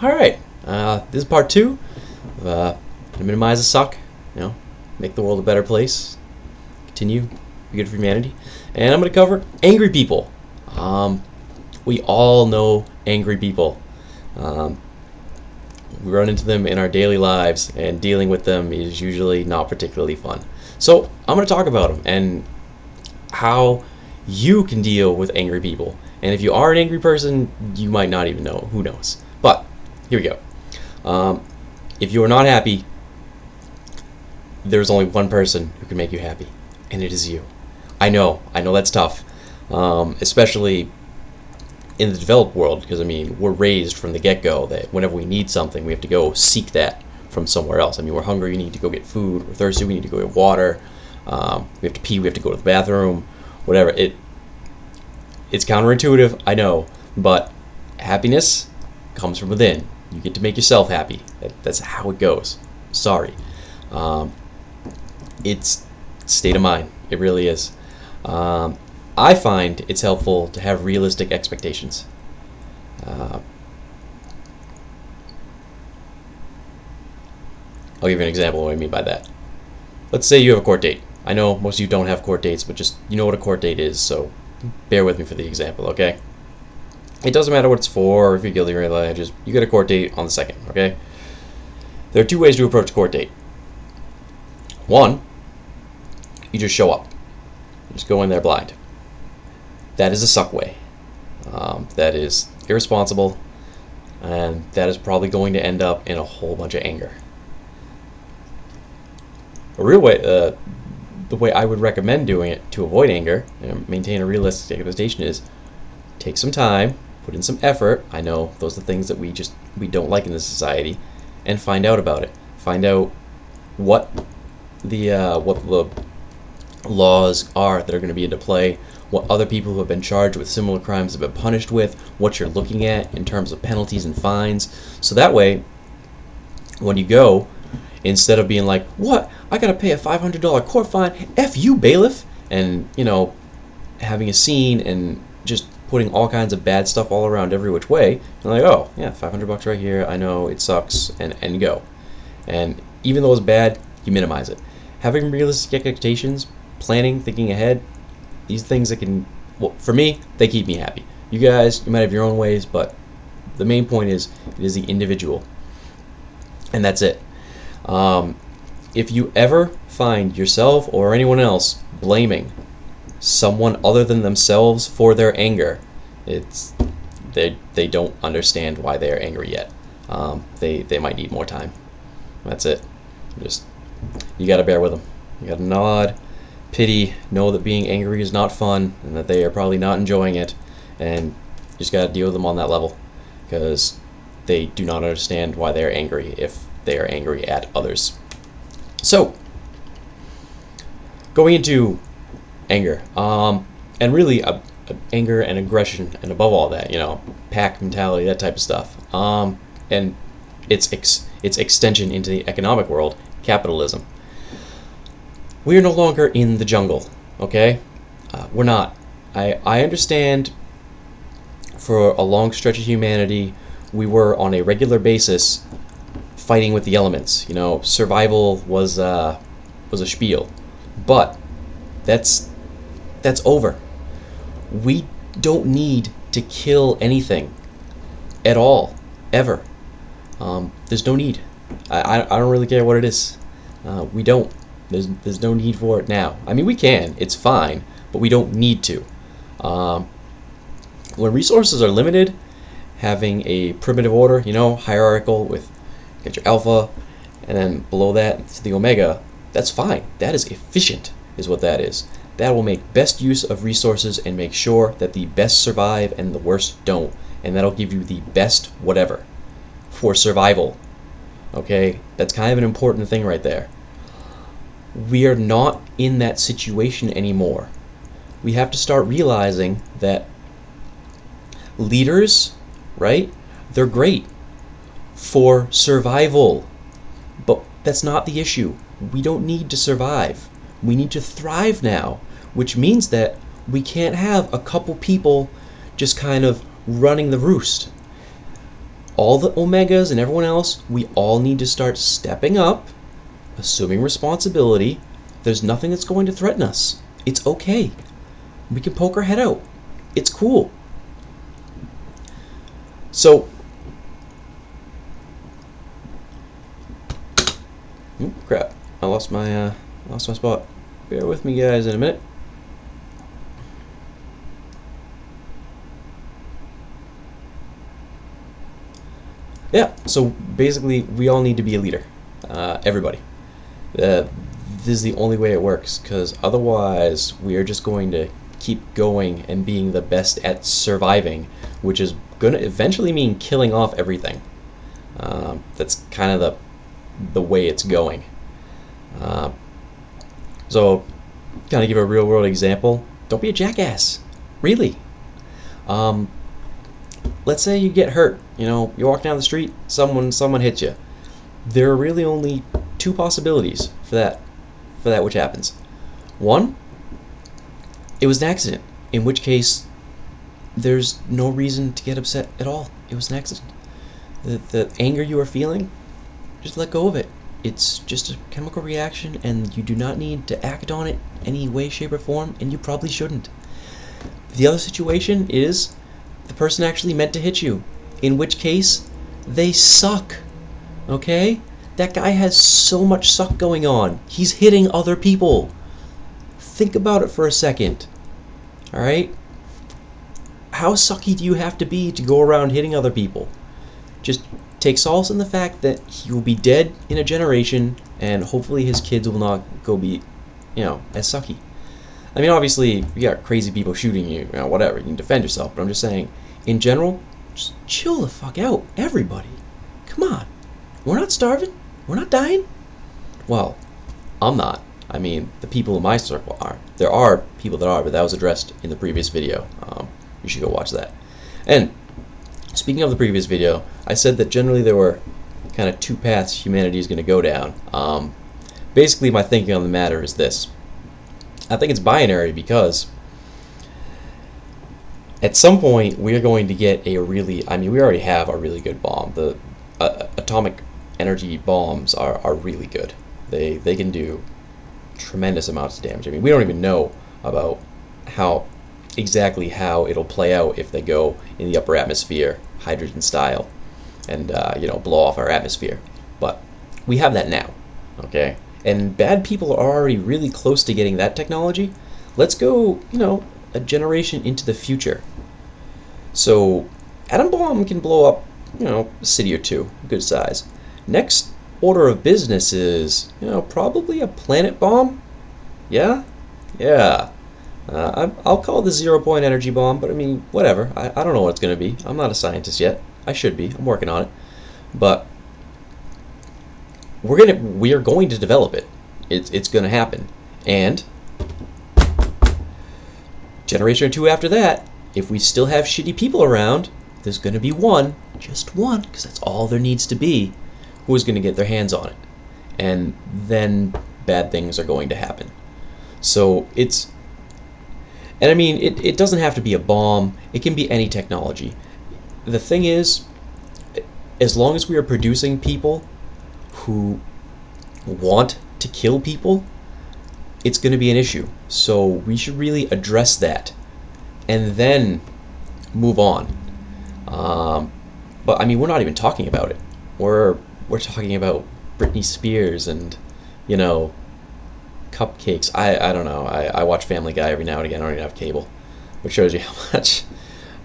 Alright, this is part 2 of minimize the suck, make the world a better place, continue, be good for humanity. And I'm going to cover angry people. We all know angry people. We run into them in our daily lives, and dealing with them is usually not particularly fun. So I'm going to talk about them and how you can deal with angry people. And if you are an angry person, you might not even know. Who knows? But here we go. If you are not happy, there's only one person who can make you happy, and it is you. I know that's tough, especially in the developed world, because we're raised from the get-go that whenever we need something, we have to go seek that from somewhere else. We're hungry, we need to go get food. We're thirsty, we need to go get water. We have to pee, we have to go to the bathroom. Whatever. It's counterintuitive, I know, but happiness comes from within. You get to make yourself happy. That's how it goes. Sorry. It's state of mind. It really is. I find it's helpful to have realistic expectations. I'll give you an example of what I mean by that. Let's say you have a court date. I know most of you don't have court dates, but just you know what a court date is, so bear with me for the example, okay? It doesn't matter what it's for, or if you're guilty or anything, just you get a court date on the 2nd, okay? There are 2 ways to approach a court date. One, you just show up. You just go in there blind. That is a suck way. That is irresponsible, and that is probably going to end up in a whole bunch of anger. A real way, the way I would recommend doing it to avoid anger and maintain a realistic expectation is take some time, put in some effort. I know those are the things that we don't like in this society, and find out about it. Find out what the laws are that are going to be into play, what other people who have been charged with similar crimes have been punished with, what you're looking at in terms of penalties and fines. So that way, when you go, instead of being like, what? I gotta pay a $500 court fine? F you, bailiff! And, having a scene and just putting all kinds of bad stuff all around every which way, you're like, oh, yeah, $500 right here, I know, it sucks, and go. And even though it's bad, you minimize it. Having realistic expectations, planning, thinking ahead, these things that can, well, for me, they keep me happy. You guys, you might have your own ways, but the main point is, it is the individual. And that's it. If you ever find yourself or anyone else blaming someone other than themselves for their anger, they don't understand why they are angry yet. They might need more time. That's it. You gotta bear with them. You gotta nod, pity, know that being angry is not fun and that they are probably not enjoying it, and you just gotta deal with them on that level, because they do not understand why they are angry if they are angry at others. So, going into anger, and really anger and aggression, and above all that, pack mentality, that type of stuff, and its extension into the economic world, capitalism. We are no longer in the jungle, okay? We're not. I understand for a long stretch of humanity, we were on a regular basis fighting with the elements. Survival was a spiel, but that's over. We don't need to kill anything at all, ever. There's no need. I don't really care what it is. We don't. There's no need for it now. We can. It's fine, but we don't need to. When resources are limited, having a primitive order, hierarchical with get your alpha, and then below that to the omega, that's fine. That is efficient, is what that is. That will make best use of resources and make sure that the best survive and the worst don't. And that'll give you the best whatever for survival. Okay? That's kind of an important thing right there. We are not in that situation anymore. We have to start realizing that leaders, right? They're great for survival, but that's not the issue. We don't need to survive. We need to thrive now, which means that we can't have a couple people just kind of running the roost. all the Omegas and everyone else, we all need to start stepping up, assuming responsibility. There's nothing that's going to threaten us. It's okay. We can poke our head out. It's cool. So, crap! I lost my spot. Bear with me, guys, in a minute. Yeah. So basically, we all need to be a leader. Everybody. This is the only way it works, because otherwise we are just going to keep going and being the best at surviving, which is going to eventually mean killing off everything. That's kind of the way it's going. So, kind of give a real world example. Don't be a jackass. Really. Let's say you get hurt. You walk down the street, someone hits you. There are really only two possibilities for that which happens. One, it was an accident, in which case there's no reason to get upset at all. It was an accident. The anger you are feeling, just let go of it. It's just a chemical reaction, and you do not need to act on it any way, shape, or form, and you probably shouldn't. The other situation is the person actually meant to hit you, in which case they suck. Okay? That guy has so much suck going on. He's hitting other people. Think about it for a second. Alright? How sucky do you have to be to go around hitting other people? Just take solace in the fact that he will be dead in a generation, and hopefully his kids will not go be, as sucky. I mean, obviously, you got crazy people shooting you, whatever, you can defend yourself, but I'm just saying, in general, just chill the fuck out, everybody. Come on. We're not starving. We're not dying. Well, I'm not. I mean, the people in my circle are. There are people that are, but that was addressed in the previous video. You should go watch that. And speaking of the previous video, I said that generally there were kind of two paths humanity is going to go down. Basically, my thinking on the matter is this. I think it's binary because at some point we are going to get we already have a really good bomb. The atomic energy bombs are really good. They can do tremendous amounts of damage. I mean, we don't even know about exactly how it'll play out if they go in the upper atmosphere, hydrogen style, and blow off our atmosphere. But we have that now, okay? And bad people are already really close to getting that technology. Let's go, a generation into the future. So, atom bomb can blow up, a city or two, good size. Next order of business is, probably a planet bomb. Yeah? Yeah. I'll call it the 0-point energy bomb, but I mean, whatever. I don't know what it's going to be. I'm not a scientist yet. I should be. I'm working on it. But we are going to develop it. It's going to happen. And generation or two after that, if we still have shitty people around, there's going to be one, just one, because that's all there needs to be, who is going to get their hands on it. And then bad things are going to happen. So and I mean, it doesn't have to be a bomb. It can be any technology. The thing is, as long as we are producing people who want to kill people, it's going to be an issue. So we should really address that and then move on. But I mean, we're not even talking about it. We're talking about Britney Spears and, cupcakes. I don't know. I watch Family Guy every now and again. I don't even have cable, which shows you how much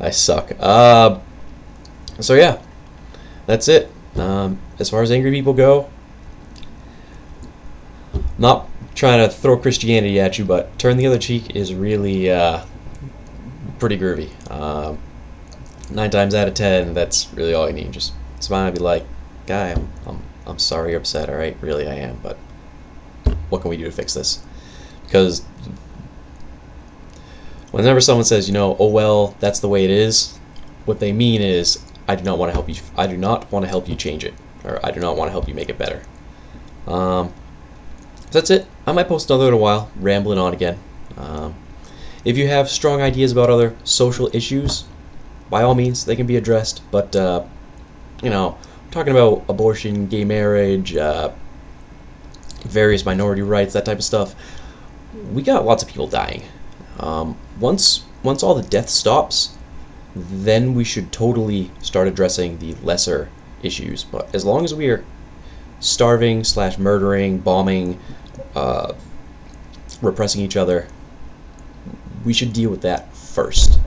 I suck. So yeah, that's it. As far as angry people go, not trying to throw Christianity at you, but turn the other cheek is really pretty groovy. 9 times out of 10, that's really all you need. Just smile and be like, "Guy, I'm sorry you're upset. All right, really I am, but what can we do to fix this?" Because whenever someone says, "Oh well, that's the way it is," what they mean is, I do not want to help you. I do not want to help you change it, or I do not want to help you make it better. So that's it. I might post another in a while, rambling on again. If you have strong ideas about other social issues, by all means, they can be addressed. But you know, talking about abortion, gay marriage, various minority rights, that type of stuff, we got lots of people dying. Once all the death stops, then we should totally start addressing the lesser issues. But as long as we are starving slash murdering, bombing, uh, repressing each other, we should deal with that first.